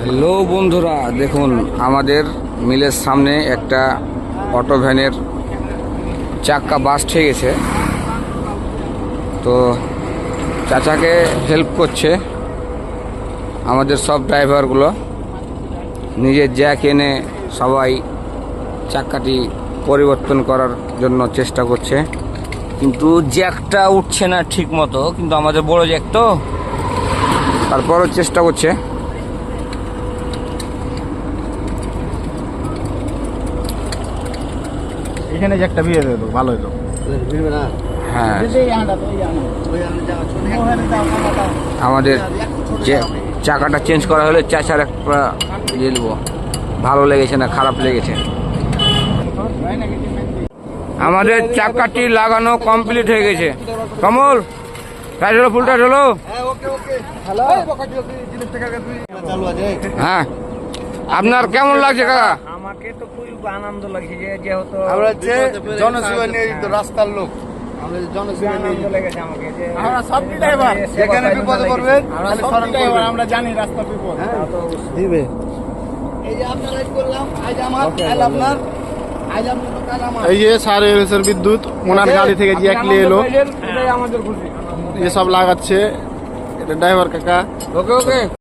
Hello বন্ধুরা, দেখুন আমাদের মিলের সামনে একটা অটো ভ্যানের চাক্কা বাস্ট হয়ে গেছে। তো চাচাকে হেল্প করছে আমাদের সব ড্রাইভারগুলো, নিজের জ্যাক এনে সবাই চাক্কাটি পরিবর্তন করার জন্য চেষ্টা করছে, কিন্তু জ্যাকটা উঠছে না ঠিক মতো। কিন্তু আমাদের বড় জ্যাক তো, তারপরও চেষ্টা করছে। এখানে যে একটা বিয়ে দেবো ভালো হতো। হ্যাঁ, আমাদের যে চাকাটা চেঞ্জ করা হলে চাচার একটা দিয়ে দেবো। ভালো লেগেছে না খারাপ লেগেছে? আমাদের চাকাটি লাগানো কমপ্লিট হয়ে গেছে। কমল, টাইট হলো, ফুল টাইট হলো। হ্যাঁ, আপনার কেমন লাগছে কাকা? আমাকে তো খুব আনন্দ লাগছে, যেহেতু আমরা হচ্ছে জনসেবা নিয়ে রাস্তার লোক, আমরা জনসেবা নিয়ে আনন্দ লেগেছে আমাকে যে আমরা সব ড্রাইভার যেখানে বিপদে পড়বেন আমরা জানি রাস্তা বিপদ দিবে। এই যে আপনার আজ করলাম, আজ আমার, কাল আপনার, আজ আপনার তো কাল আমার। এই যে সারে এসের বিদ্যুৎ ওনার গাড়ি থেকে যে এক নিয়ে এলো, এটাই আমাদের খুশি। এসব লাগাচ্ছে। এটা ড্রাইভার কাকা। ওকে ওকে।